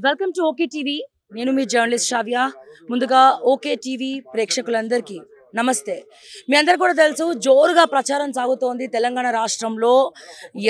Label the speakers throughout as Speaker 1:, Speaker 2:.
Speaker 1: Welcome to okay TV. నేను మీ journalist శ్రావ్య. ముందుగా okay TV ప్రేక్షకులందరికీ నమస్తే. మీ అందరు కూడా తెలుసు, జోరుగా ప్రచారం సాగుతోంది తెలంగాణ రాష్ట్రంలో.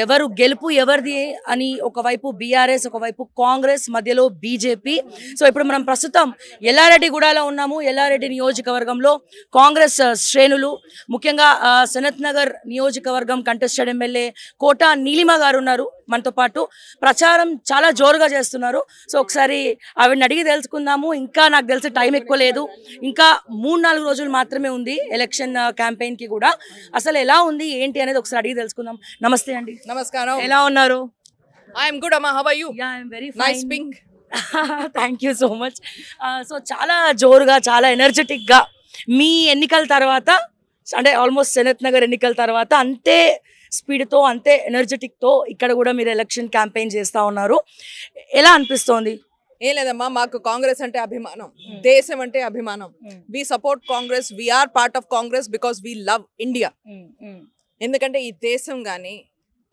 Speaker 1: ఎవరు గెలుపు ఎవరిది అని ఒకవైపు బీఆర్ఎస్, ఒకవైపు కాంగ్రెస్, మధ్యలో బీజేపీ. సో ఇప్పుడు మనం ప్రస్తుతం ఎల్లారెడ్డిగూడలో ఉన్నాము. ఎల్లారెడ్డి నియోజకవర్గంలో కాంగ్రెస్ శ్రేణులు, ముఖ్యంగా సనత్ నగర్ నియోజకవర్గం కంటెస్టెడ్ ఎమ్మెల్యే కోట నీలిమ గారు ఉన్నారు మనతో పాటు. ప్రచారం చాలా జోరుగా చేస్తున్నారు. సో ఒకసారి ఆవిడని అడిగి తెలుసుకుందాము. ఇంకా నాకు తెలిసి టైం ఎక్కువ లేదు, ఇంకా 3-4 రోజులు మాత్రమే ఉంది ఎలక్షన్ క్యాంపెయిన్ కి కూడా. అసలు ఎలా ఉంది ఏంటి అనేది ఒకసారి అడిగి తెలుసుకుందాం. నమస్తే అండి.
Speaker 2: నమస్కారం.
Speaker 1: ఎలా ఉన్నారు?
Speaker 2: ఐఎమ్ గుడ్ అమ్మా. How are you?
Speaker 1: Yeah, I'm very
Speaker 2: nice pink.
Speaker 1: Thank you so much. So చాలా జోరుగా, చాలా ఎనర్జెటిక్ గా మీ ఎన్నికల తర్వాత, అంటే ఆల్మోస్ట్ సనత్ నగర్ ఎన్నికల తర్వాత అంతే స్పీడ్తో, అంతే ఎనర్జెటిక్తో ఇక్కడ కూడా మీరు ఎలక్షన్ క్యాంపెయిన్ చేస్తూ ఉన్నారు. ఎలా అనిపిస్తోంది?
Speaker 2: ఏం లేదమ్మా, మాకు కాంగ్రెస్ అంటే అభిమానం, దేశం అంటే అభిమానం. We support Congress, we're part of Congress because we love India. ఎందుకంటే ఈ దేశం కానీ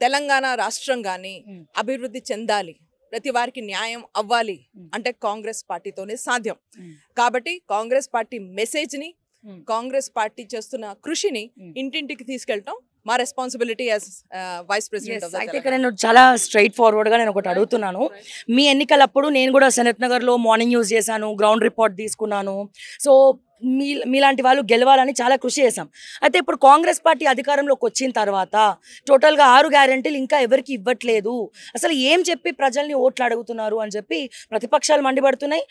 Speaker 2: తెలంగాణ రాష్ట్రం కానీ అభివృద్ధి చెందాలి, ప్రతి వారికి న్యాయం అవ్వాలి అంటే కాంగ్రెస్ పార్టీతోనే సాధ్యం. కాబట్టి కాంగ్రెస్ పార్టీ మెసేజ్ని, కాంగ్రెస్ పార్టీ చేస్తున్న కృషిని ఇంటింటికి తీసుకెళ్ళటం మా రెస్పాన్సిబిలిటీ యాజ్ వైస్ ప్రెసిడెంట్.
Speaker 1: అయితే ఇక్కడ నేను చాలా స్ట్రైట్ ఫార్వర్డ్ గా నేను ఒకటి అడుగుతున్నాను. మీ ఎన్నికలప్పుడు నేను కూడా సనత్ నగర్ లో మార్నింగ్ న్యూస్ చేశాను, గ్రౌండ్ రిపోర్ట్ తీసుకున్నాను. సో మీలాంటి వాళ్ళు గెలవాలని చాలా కృషి చేశాం. అయితే ఇప్పుడు కాంగ్రెస్ పార్టీ అధికారంలోకి వచ్చిన తర్వాత టోటల్గా 6 గ్యారెంటీలు ఇంకా ఎవరికి ఇవ్వట్లేదు, అసలు ఏం చెప్పి ప్రజల్ని ఓట్లు అడుగుతున్నారు అని చెప్పి ప్రతిపక్షాలు మండిపడుతున్నాయి.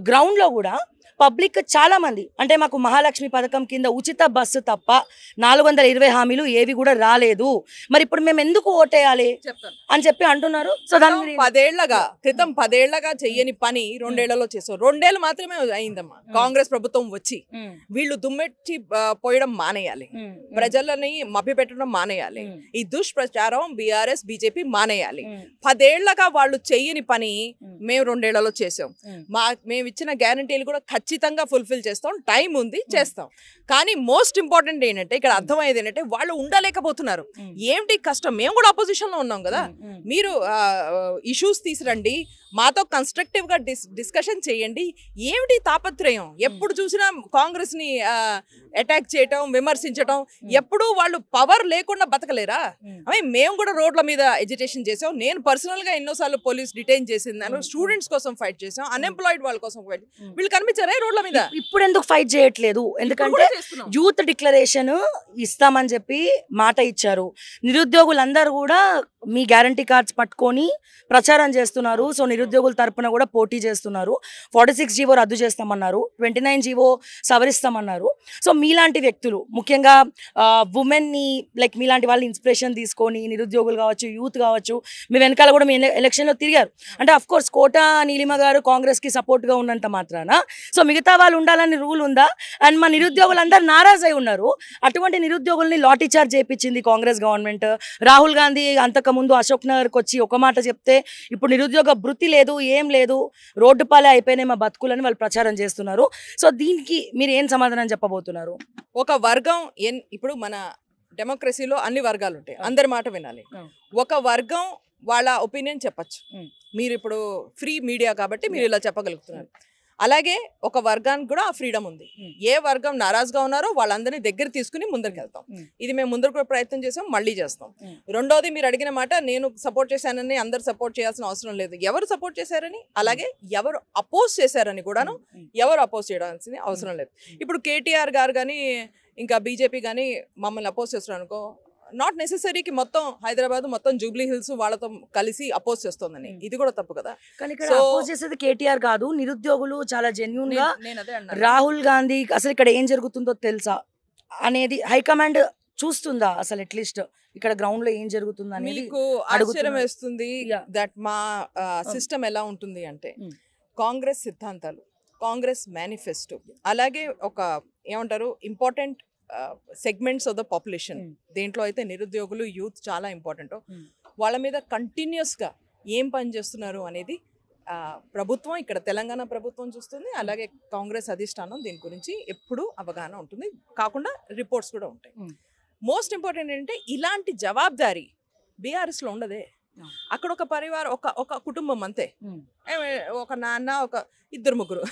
Speaker 1: గ్రౌండ్లో కూడా పబ్లిక్ చాలా మంది, అంటే మాకు మహాలక్ష్మి పథకం కింద ఉచిత బస్సు తప్ప 420 హామీలు ఏవి కూడా రాలేదు, మరి ఇప్పుడు మేము ఎందుకు ఓటేయాలి అని చెప్పి అంటున్నారు. సో దాని
Speaker 2: 10 ఏళ్లగా చెయ్యని పని 2 ఏళ్లలో చేసాం. 2 ఏళ్ళు మాత్రమే అయిందమ్మా కాంగ్రెస్ ప్రభుత్వం వచ్చి. వీళ్ళు దుమ్మెచ్చి పోయడం మానేయాలి, ప్రజలని మభ్యపెట్టడం మానేయాలి, ఈ దుష్ప్రచారం బీఆర్ఎస్ బీజేపీ మానేయాలి. 10 ఏళ్లగా వాళ్ళు చెయ్యని పని మేము 2 ఏళ్లలో చేసాం. మేము ఇచ్చిన గ్యారంటీలు కూడా ఖచ్చితంగా ఫుల్ఫిల్ చేస్తాం. టైం ఉంది, చేస్తాం. కానీ మోస్ట్ ఇంపార్టెంట్ ఏంటంటే ఇక్కడ అర్థమయ్యేది ఏంటంటే వాళ్ళు ఉండలేకపోతున్నారు. ఏమిటి కష్టం? మేము కూడా అపోజిషన్ లో ఉన్నాం కదా. మీరు ఇష్యూస్ తీసురండి, మాతో కన్స్ట్రక్టివ్ గా డిస్కషన్ చేయండి. ఏమిటి తాపత్రయం? ఎప్పుడు చూసినా కాంగ్రెస్ ని అటాక్ చేయటం, విమర్శించటం. ఎప్పుడు వాళ్ళు పవర్ లేకుండా బతకలేరా? మేము కూడా రోడ్ల మీద ఎడ్యుకేషన్ చేసాం. నేను పర్సనల్ గా ఎన్నోసార్లు పోలీస్ డిటైన్ చేసిందాను, స్టూడెంట్స్ కోసం ఫైట్ చేసాం, అన్ఎంప్లాయిడ్ వాళ్ళ కోసం ఫైట్. వీళ్ళు కనిపించారా రోడ్ల మీద?
Speaker 1: ఇప్పుడు ఎందుకు ఫైట్ చేయట్లేదు? ఎందుకంటే యూత్ డిక్లరేషన్ ఇస్తామని చెప్పి మాట ఇచ్చారు. నిరుద్యోగులందరూ కూడా మీ గ్యారంటీ కార్డ్స్ పట్టుకొని ప్రచారం చేస్తున్నారు. సో నిరుద్యోగుల తరపున కూడా పోటీ చేస్తున్నారు. 46 జీవో రద్దు చేస్తామన్నారు, 29 జీవో సవరిస్తామన్నారు. సో మీలాంటి వ్యక్తులు, ముఖ్యంగా ఉమెన్ని, లైక్ మీలాంటి వాళ్ళు ఇన్స్పిరేషన్ తీసుకొని నిరుద్యోగులు కావచ్చు, యూత్ కావచ్చు, మీ వెనకాల కూడా మీ ఎలక్షన్లో తిరిగారు. అంటే అఫ్ కోర్స్ కోట నీలిమ గారు కాంగ్రెస్కి సపోర్ట్గా ఉన్నంత మాత్రాన సో మిగతా వాళ్ళు ఉండాలని రూల్ ఉందా? అండ్ మా నిరుద్యోగులందరూ నారాజ్ అయి ఉన్నారు. అటువంటి నిరుద్యోగుల్ని లాఠీ చార్జ్ చేయించింది కాంగ్రెస్ గవర్నమెంట్. రాహుల్ గాంధీ అంతకుముందు అశోక్ నగర్కి వచ్చి ఒక మాట చెప్తే ఇప్పుడు నిరుద్యోగ వృత్తి లేదు, ఏం లేదు, రోడ్డు పాలే అయిపోయినాయి మా బతుకులని వాళ్ళు ప్రచారం చేస్తున్నారు. సో దీనికి మీరు ఏం సమాధానం చెప్పబోతున్నారు?
Speaker 2: ఒక వర్గం, ఇప్పుడు మన డెమోక్రసీలో అన్ని వర్గాలు ఉంటాయి, అందరి మాట వినాలి. ఒక వర్గం వాళ్ళ ఒపీనియన్ చెప్పచ్చు. మీరు ఇప్పుడు ఫ్రీ మీడియా కాబట్టి మీరు ఇలా చెప్పగలుగుతున్నారు. అలాగే ఒక వర్గానికి కూడా ఆ ఫ్రీడమ్ ఉంది. ఏ వర్గం నారాజ్గా ఉన్నారో వాళ్ళందరినీ దగ్గర తీసుకుని ముందరికి వెళ్తాం. ఇది మేము ముందరకు కూడా ప్రయత్నం చేసాం, మళ్ళీ చేస్తాం. రెండోది, మీరు అడిగిన మాట, నేను సపోర్ట్ చేశానని అందరు సపోర్ట్ చేయాల్సిన అవసరం లేదు. ఎవరు సపోర్ట్ చేశారని, అలాగే ఎవరు అపోజ్ చేశారని కూడాను ఎవరు అపోజ్ చేయాల్సిన అవసరం లేదు. ఇప్పుడు కేటీఆర్ గారు కానీ ఇంకా బీజేపీ కానీ మమ్మల్ని అపోజ్ చేస్తున్నారు అనుకో, నాట్ నెసెసరీకి మొత్తం హైదరాబాద్, మొత్తం జూబ్లీ హిల్స్ వాళ్ళతో కలిసి అపోజ్ చేస్తోందని, ఇది కూడా తప్పు కదా.
Speaker 1: అపోజ్ చేసేది కేటీఆర్ కాదు, నిరుద్యోగులు చాలా జెన్యూన్ గా రాహుల్ గాంధీ అసలు ఇక్కడ ఏం జరుగుతుందో తెలుసా అనేది హైకమాండ్ చూస్తుందా? అసలు అట్లీస్ట్ ఇక్కడ గ్రౌండ్ లో ఏం జరుగుతుందా అనేది
Speaker 2: మీకు ఆశ్చర్యం వేస్తుంది. దట్ మా సిస్టమ్ ఎలా ఉంటుంది అంటే, కాంగ్రెస్ సిద్ధాంతాలు, కాంగ్రెస్ మేనిఫెస్టో, అలాగే ఒక ఏమంటారు important segments of the population, దేంట్లో అయితే నిరుద్యోగులు, యూత్ చాలా ఇంపార్టెంట్, వాళ్ళ మీద కంటిన్యూస్గా ఏం పని చేస్తున్నారు అనేది ప్రభుత్వం, ఇక్కడ తెలంగాణ ప్రభుత్వం చూస్తుంది. అలాగే కాంగ్రెస్ అధిష్టానం దీని గురించి ఎప్పుడూ అవగాహన ఉంటుంది, కాకుండా రిపోర్ట్స్ కూడా ఉంటాయి. మోస్ట్ ఇంపార్టెంట్ ఏంటంటే ఇలాంటి జవాబుదారీ బీఆర్ఎస్లో ఉండదే. అక్కడ ఒక పరివారం, ఒక కుటుంబం అంతే. ఒక నాన్న ఒక ఇద్దరు ముగ్గురు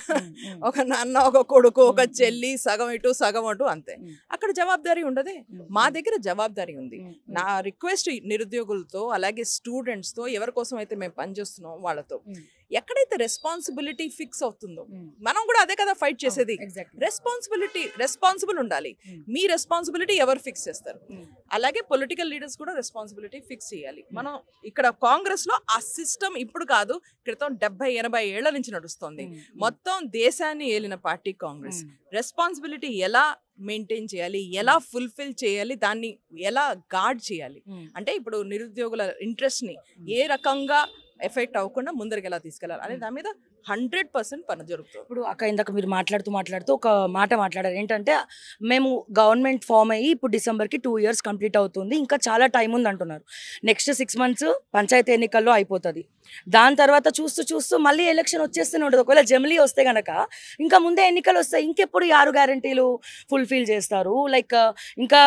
Speaker 2: ఒక నాన్న ఒక కొడుకు ఒక చెల్లి సగం ఇటు సగం అటు అంతే. అక్కడ జవాబారి ఉండదే. మా దగ్గర జవాబారి ఉంది. నా రిక్వెస్ట్ నిరుద్యోగులతో అలాగే స్టూడెంట్స్తో ఎవరి కోసం అయితే మేము పనిచేస్తున్నాం వాళ్ళతో ఎక్కడైతే రెస్పాన్సిబిలిటీ ఫిక్స్ అవుతుందో మనం కూడా అదే కదా ఫైట్ చేసేది. రెస్పాన్సిబుల్ ఉండాలి. మీ రెస్పాన్సిబిలిటీ ఎవరు ఫిక్స్ చేస్తారు? అలాగే పొలిటికల్ లీడర్స్ కూడా రెస్పాన్సిబిలిటీ ఫిక్స్ చేయాలి. మనం ఇక్కడ కాంగ్రెస్ లో ఆ సిస్టమ్ ఇప్పుడు కాదు, క్రితం 70-80 ఏళ్ల నుంచి నడుస్తుంది. మొత్తం దేశాన్ని ఏలిన పార్టీ కాంగ్రెస్. రెస్పాన్సిబిలిటీ ఎలా మెయింటైన్ చేయాలి, ఎలా ఫుల్ఫిల్ చేయాలి, దాన్ని ఎలా గార్డ్ చేయాలి, అంటే ఇప్పుడు నిరుద్యోగుల ఇంట్రెస్ట్ ని ఏ రకంగా ఎఫెక్ట్ అవ్వకుండా ముందరికి ఎలా తీసుకెళ్ళాలి అనే దాని మీద 100% పని జరుగుతుంది.
Speaker 1: ఇప్పుడు అక్క ఇందాక మీరు మాట్లాడుతూ ఒక మాట మాట్లాడారు ఏంటంటే మేము గవర్నమెంట్ ఫామ్ అయ్యి ఇప్పుడు డిసెంబర్కి 2 years కంప్లీట్ అవుతుంది, ఇంకా చాలా టైం ఉంది అంటున్నారు. నెక్స్ట్ 6 months పంచాయతీ ఎన్నికల్లో అయిపోతుంది. దాని తర్వాత చూస్తూ మళ్ళీ ఎలక్షన్ వచ్చేస్తూనే ఉంటుంది. ఒకవేళ జమిలీ వస్తే కనుక ఇంకా ముందే ఎన్నికలు వస్తాయి. ఇంకెప్పుడు 6 గ్యారంటీలు ఫుల్ఫిల్ చేస్తారు? లైక్ ఇంకా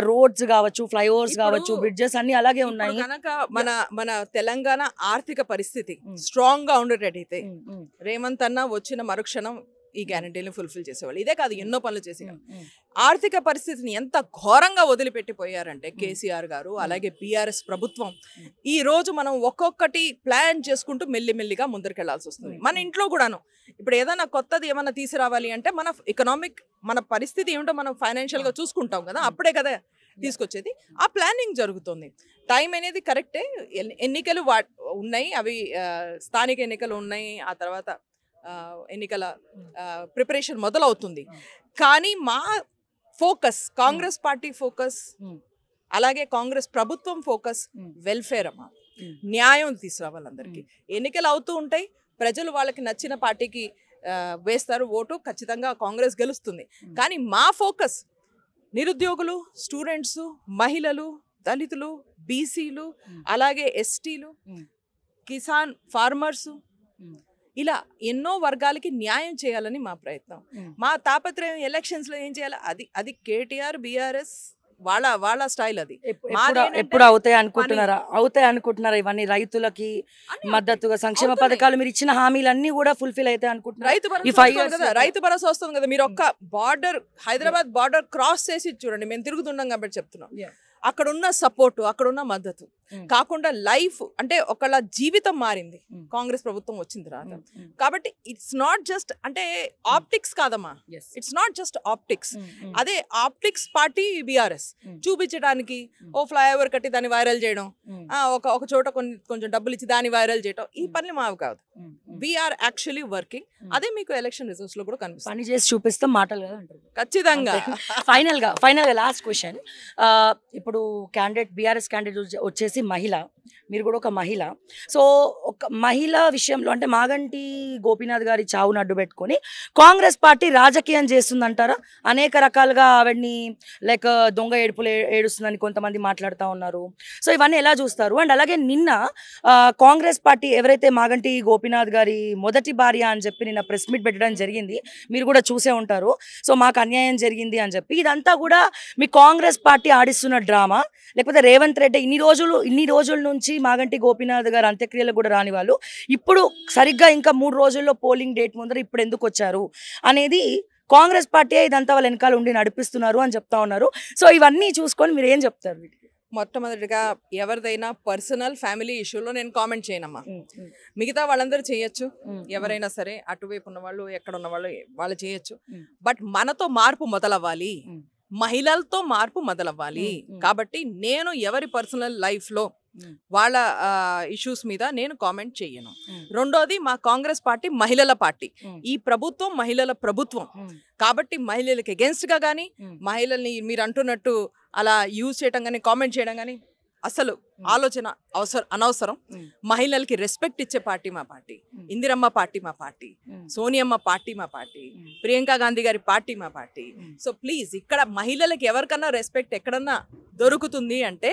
Speaker 1: రోడ్స్ కావచ్చు, ఫ్లైఓవర్స్ కావచ్చు, బ్రిడ్జెస్ అన్ని అలాగే ఉన్నాయి.
Speaker 2: కనుక మన తెలంగాణ ఆర్థిక పరిస్థితి స్ట్రాంగ్ గా ఉండేటట్టయితే రేవంత్ అన్న వచ్చిన మరుక్షణం ఈ గ్యారంటీని ఫుల్ఫిల్ చేసేవాళ్ళు. ఇదే కాదు, ఎన్నో పనులు చేసేవాళ్ళు. ఆర్థిక పరిస్థితిని ఎంత ఘోరంగా వదిలిపెట్టిపోయారంటే కేసీఆర్ గారు అలాగే బీఆర్ఎస్ ప్రభుత్వం. ఈ రోజు మనం ఒక్కొక్కటి ప్లాన్ చేసుకుంటూ మెల్లిమెల్లిగా ముందరికెళ్లాల్సి వస్తుంది. మన ఇంట్లో కూడాను ఇప్పుడు ఏదైనా కొత్తది ఏమైనా తీసుకురావాలి అంటే మన పరిస్థితి ఏమిటో మనం ఫైనాన్షియల్ గా చూసుకుంటాం కదా, అప్పుడే కదా తీసుకొచ్చేది. ఆ ప్లానింగ్ జరుగుతుంది. టైం అనేది కరెక్టే. ఎన్నికలు ఉన్నాయి, అవి స్థానిక ఎన్నికలు ఉన్నాయి, ఆ తర్వాత ఎన్నికల ప్రిపరేషన్ మొదలవుతుంది. కానీ మా ఫోకస్, కాంగ్రెస్ పార్టీ ఫోకస్ అలాగే కాంగ్రెస్ ప్రభుత్వం ఫోకస్ వెల్ఫేర్ అమ్మా. న్యాయం తీసుకురావాలి అందరికీ. ఎన్నికలు అవుతూ ఉంటాయి, ప్రజలు వాళ్ళకి నచ్చిన పార్టీకి వేస్తారు ఓటు, ఖచ్చితంగా కాంగ్రెస్ గెలుస్తుంది. కానీ మా ఫోకస్ నిరుద్యోగులు, స్టూడెంట్స్, మహిళలు, దళితులు, బీసీలు, అలాగే ఎస్టీలు, కిసాన్, ఫార్మర్స్, ఇలా ఎన్నో వర్గాలకి న్యాయం చేయాలని మా ప్రయత్నం. మా తాపత్రయం ఎలక్షన్స్ లో ఏం చేయాలి, అది కేటీఆర్ బీఆర్ఎస్ వాళ్ళ స్టైల్. అది
Speaker 1: ఎప్పుడు అవుతాయి అనుకుంటున్నారా? ఇవన్నీ రైతులకి మద్దతుగా సంక్షేమ పథకాలు మీరు ఇచ్చిన హామీలన్నీ కూడా ఫుల్ఫిల్ అవుతాయి అనుకుంటున్నారు?
Speaker 2: రైతు భరోసా వస్తుంది కదా, మీరు ఒక్క హైదరాబాద్ బార్డర్ క్రాస్ చేసి చూడండి. మేము తిరుగుతున్నాం కాబట్టి చెప్తున్నాం. అక్కడున్న సపోర్టు, అక్కడున్న మద్దతు కాకుండా లైఫ్ అంటే ఒకళ్ళ జీవితం మారింది కాంగ్రెస్ ప్రభుత్వం వచ్చిన తర్వాత. కాబట్టి ఇట్స్ నాట్ జస్ట్ అంటే ఆప్టిక్స్ కాదమ్మా, ఇట్స్ నాట్ జస్ట్ ఆప్టిక్స్. అదే ఆప్టిక్స్ పార్టీ బీఆర్ఎస్ చూపించడానికి ఓ ఫ్లైఓవర్ కట్టి దాన్ని వైరల్ చేయడం, ఒక చోట కొంచెం డబ్బులు ఇచ్చి దాన్ని వైరల్ చేయడం, ఈ పనులు మావి కాదు. We're actually working. అదే మీకు ఎలక్షన్ రిజల్ట్స్ లో కూడా కనిపిస్తుంది.
Speaker 1: పని చేసి చూపిస్తాం, మాటలు కదా అంటారు.
Speaker 2: ఖచ్చితంగా.
Speaker 1: ఫైనల్ గా లాస్ట్ క్వశ్చన్. ఇప్పుడు బీఆర్ఎస్ క్యాండిడేట్ వచ్చేసి మహిళ, మీరు కూడా ఒక మహిళ. సో ఒక మహిళ విషయంలో అంటే మాగంటి గోపీనాథ్ గారి చావును అడ్డు పెట్టుకొని కాంగ్రెస్ పార్టీ రాజకీయం చేస్తుందంటారా? అనేక రకాలుగా ఆవిడ్ని లైక్ దొంగ ఏడుపులు ఏడుస్తుందని కొంతమంది మాట్లాడుతూ ఉన్నారు. సో ఇవన్నీ ఎలా చూస్తారు? అండ్ అలాగే నిన్న కాంగ్రెస్ పార్టీ ఎవరైతే మాగంటి గోపీనాథ్ గారి మొదటి భార్య అని చెప్పి నిన్న ప్రెస్ మీట్ పెట్టడం జరిగింది, మీరు కూడా చూసే ఉంటారు. సో మాకు అన్యాయం జరిగింది అని చెప్పి, ఇదంతా కూడా మీ కాంగ్రెస్ పార్టీ ఆడిస్తున్న డ్రామా, లేకపోతే రేవంత్ రెడ్డి ఇన్ని రోజుల నుంచి మాగంటి గోపీనాథ్ గారు అంత్యక్రియలకు కూడా రాని వాళ్ళు ఇప్పుడు సరిగ్గా ఇంకా 3 రోజుల్లో పోలింగ్ డేట్ ముందర ఇప్పుడు ఎందుకు వచ్చారు అనేది కాంగ్రెస్ పార్టీ ఇదంతా వాళ్ళ వెనకాల ఉండి నడిపిస్తున్నారు అని చెప్తా ఉన్నారు. సో ఇవన్నీ చూసుకొని మీరు ఏం చెప్తారు?
Speaker 2: మొట్టమొదటిగా ఎవరిదైనా పర్సనల్ ఫ్యామిలీ ఇష్యూలో నేను కామెంట్ చేయనమ్మా. మిగతా వాళ్ళందరూ చేయొచ్చు, ఎవరైనా సరే, అటువైపు ఉన్న వాళ్ళు ఎక్కడ ఉన్న వాళ్ళు చేయొచ్చు. బట్ మనతో మార్పు మొదలవ్వాలి, మహిళలతో మార్పు మొదలవ్వాలి. కాబట్టి నేను ఎవరి పర్సనల్ లైఫ్లో వాళ్ళ ఇష్యూస్ మీద నేను కామెంట్ చేయను. రెండోది, మా కాంగ్రెస్ పార్టీ మహిళల పార్టీ, ఈ ప్రభుత్వం మహిళల ప్రభుత్వం. కాబట్టి మహిళలకు అగెన్స్ట్ గా కానీ, మహిళల్ని మీరు అంటున్నట్టు అలా యూజ్ చేయడం కానీ, కామెంట్ చేయడం కానీ అసలు ఆలోచన అనవసరం. మహిళలకి రెస్పెక్ట్ ఇచ్చే పార్టీ మా పార్టీ, ఇందిరమ్మ పార్టీ మా పార్టీ, సోనియమ్మ పార్టీ మా పార్టీ, ప్రియాంక గాంధీ గారి పార్టీ మా పార్టీ. సో ప్లీజ్, ఇక్కడ మహిళలకి ఎవరికన్నా రెస్పెక్ట్ ఎక్కడన్నా దొరుకుతుంది అంటే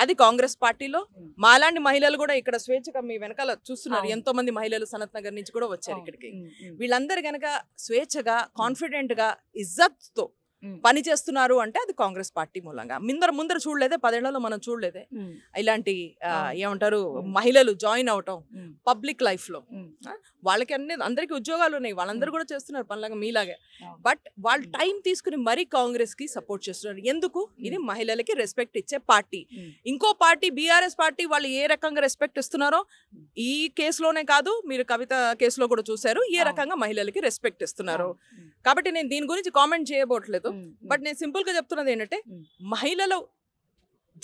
Speaker 2: అది కాంగ్రెస్ పార్టీలో. మాలాంటి మహిళలు కూడా ఇక్కడ స్వేచ్ఛగా మీ వెనకాల చూస్తున్నారు, ఎంతో మంది మహిళలు సనత్ నగర్ నుంచి కూడా వచ్చారు ఇక్కడికి. వీళ్ళందరూ గనక స్వేచ్ఛగా, కాన్ఫిడెంట్ గా, ఇజ్జత్ తో పని చేస్తున్నారు అంటే అది కాంగ్రెస్ పార్టీ మూలంగా. ముందర చూడలేదే, 10 ఏళ్లలో మనం చూడలేదే ఇలాంటి ఏమంటారు మహిళలు జాయిన్ అవటం పబ్లిక్ లైఫ్ లో. వాళ్ళకి అందరికి ఉద్యోగాలు ఉన్నాయి, వాళ్ళందరూ కూడా చేస్తున్నారు పనులాగా మీలాగే. బట్ వాళ్ళు టైం తీసుకుని మరీ కాంగ్రెస్ కి సపోర్ట్ చేస్తున్నారు. ఎందుకు? ఇది మహిళలకి రెస్పెక్ట్ ఇచ్చే పార్టీ. ఇంకో పార్టీ బీఆర్ఎస్ పార్టీ వాళ్ళు ఏ రకంగా రెస్పెక్ట్ ఇస్తున్నారో ఈ కేసులోనే కాదు, మీరు కవిత కేసులో కూడా చూశారు ఏ రకంగా మహిళలకి రెస్పెక్ట్ ఇస్తున్నారు. కాబట్టి నేను దీని గురించి కామెంట్ చేయబోట్లేదు. బట్ నేను సింపుల్ గా చెప్తున్నది ఏంటంటే మహిళలు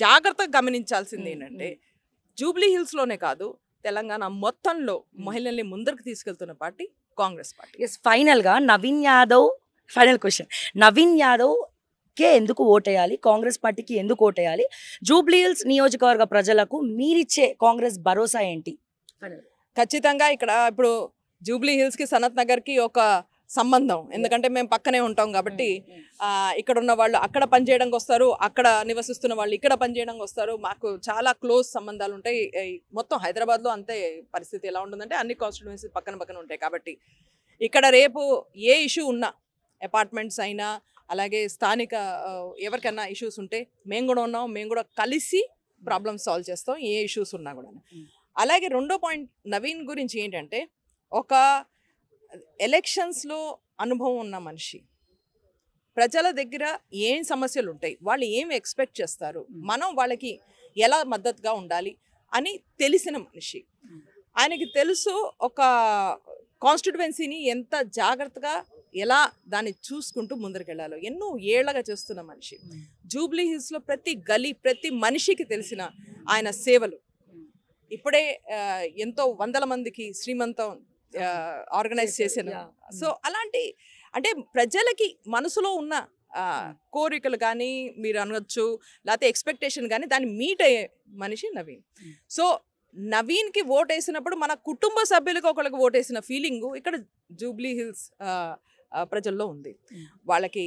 Speaker 2: జాగ్రత్తగా గమనించాల్సింది ఏంటంటే జూబ్లీ హిల్స్ లోనే కాదు తెలంగాణ మొత్తంలో మహిళల్ని ముందరికి తీసుకెళ్తున్న పార్టీ కాంగ్రెస్ పార్టీ.
Speaker 1: ఫైనల్ గా నవీన్ యాదవ్, ఫైనల్ క్వశ్చన్, నవీన్ యాదవ్ కే ఎందుకు ఓటేయాలి, కాంగ్రెస్ పార్టీకి ఎందుకు ఓటేయాలి, జూబ్లీ హిల్స్ నియోజకవర్గ ప్రజలకు మీరిచ్చే కాంగ్రెస్ భరోసా ఏంటి?
Speaker 2: ఖచ్చితంగా ఇక్కడ ఇప్పుడు జూబ్లీ హిల్స్ కి సనత్ నగర్ కి ఒక సంబంధం, ఎందుకంటే మేము పక్కనే ఉంటాం కాబట్టి ఇక్కడ ఉన్న వాళ్ళు అక్కడ పనిచేయడానికి వస్తారు, అక్కడ నివసిస్తున్న వాళ్ళు ఇక్కడ పనిచేయడానికి వస్తారు. మాకు చాలా క్లోజ్ సంబంధాలు ఉంటాయి. మొత్తం హైదరాబాద్లో అంతే పరిస్థితి ఎలా ఉంటుందంటే అన్ని కాన్స్టిట్యుయెన్సీ పక్కన ఉంటాయి. కాబట్టి ఇక్కడ రేపు ఏ ఇష్యూ ఉన్నా, అపార్ట్మెంట్స్ అయినా అలాగే స్థానిక ఎవరికైనా ఇష్యూస్ ఉంటే మేము కూడా ఉన్నాం, మేము కూడా కలిసి ప్రాబ్లమ్స్ సాల్వ్ చేస్తాం ఏ ఇష్యూస్ ఉన్నా కూడా. అలాగే రెండో పాయింట్ నవీన్ గురించి ఏంటంటే ఒక ఎలక్షన్స్లో అనుభవం ఉన్న మనిషి, ప్రజల దగ్గర ఏం సమస్యలు ఉంటాయి, వాళ్ళు ఏం ఎక్స్పెక్ట్ చేస్తారు, మనం వాళ్ళకి ఎలా మద్దతుగా ఉండాలి అని తెలిసిన మనిషి. ఆయనకి తెలుసు ఒక కాన్స్టిట్యువెన్సీని ఎంత జాగ్రత్తగా ఎలా దాన్ని చూసుకుంటూ ముందరికెళ్ళాలో. ఎన్నో ఏళ్లగా చేస్తున్న మనిషి. జూబ్లీ హిల్స్లో ప్రతి గలీ ప్రతి మనిషికి తెలిసిన ఆయన సేవలు. ఇప్పుడే ఎంతో వందల మందికి శ్రీమంతం ఆర్గనైజ్ చేశాను. సో అలాంటి అంటే ప్రజలకి మనసులో ఉన్న కోరికలు కానీ మీరు అనవచ్చు, లేకపోతే ఎక్స్పెక్టేషన్ కానీ దాన్ని మీట్ అయ్యే మనిషి నవీన్. సో నవీన్కి ఓట్ వేసినప్పుడు మన కుటుంబ సభ్యులకు ఒకరికి ఓటేసిన ఫీలింగు ఇక్కడ జూబ్లీ హిల్స్ ప్రజల్లో ఉంది. వాళ్ళకి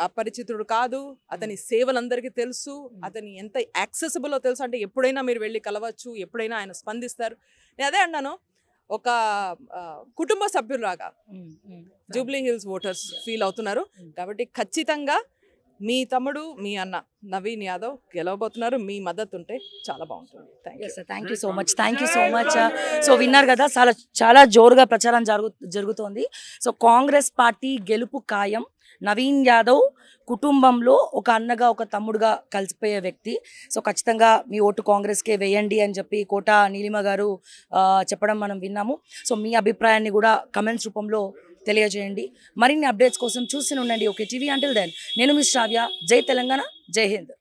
Speaker 2: అపరిచితుడు కాదు, అతని సేవలందరికీ తెలుసు, అతని ఎంత యాక్సెసిబుల్లో తెలుసు అంటే ఎప్పుడైనా మీరు వెళ్ళి కలవచ్చు, ఎప్పుడైనా ఆయన స్పందిస్తారు. నేను అదే అన్నాను, ఒక కుటుంబ సభ్యులాగా జూబ్లీ హిల్స్ ఓటర్స్ ఫీల్ అవుతున్నారు. కాబట్టి ఖచ్చితంగా మీ తమ్ముడు మీ అన్న నవీన్ యాదవ్ గెలవబోతున్నారు. మీ మద్దతు ఉంటే చాలా బాగుంటుంది.
Speaker 1: Thank you so much, thank you so much. So విన్నారు కదా, చాలా జోరుగా ప్రచారం జరుగుతోంది. సో కాంగ్రెస్ పార్టీ గెలుపు ఖాయం. నవీన్ యాదవ్ కుటుంబంలో ఒక అన్నగా ఒక తమ్ముడుగా కలిసిపోయే వ్యక్తి. సో ఖచ్చితంగా మీ ఓటు కాంగ్రెస్కే వేయండి అని చెప్పి కోట నీలిమ గారు చెప్పడం మనం విన్నాము. సో మీ అభిప్రాయాన్ని కూడా కమెంట్స్ రూపంలో తెలియజేయండి. మరిన్ని అప్డేట్స్ కోసం చూస్తూనే ఉండండి ఓకే టీవీ. అంటిల్ దెన్ నేను మిస్ శ్రావ్య. జై తెలంగాణ, జై హింద్.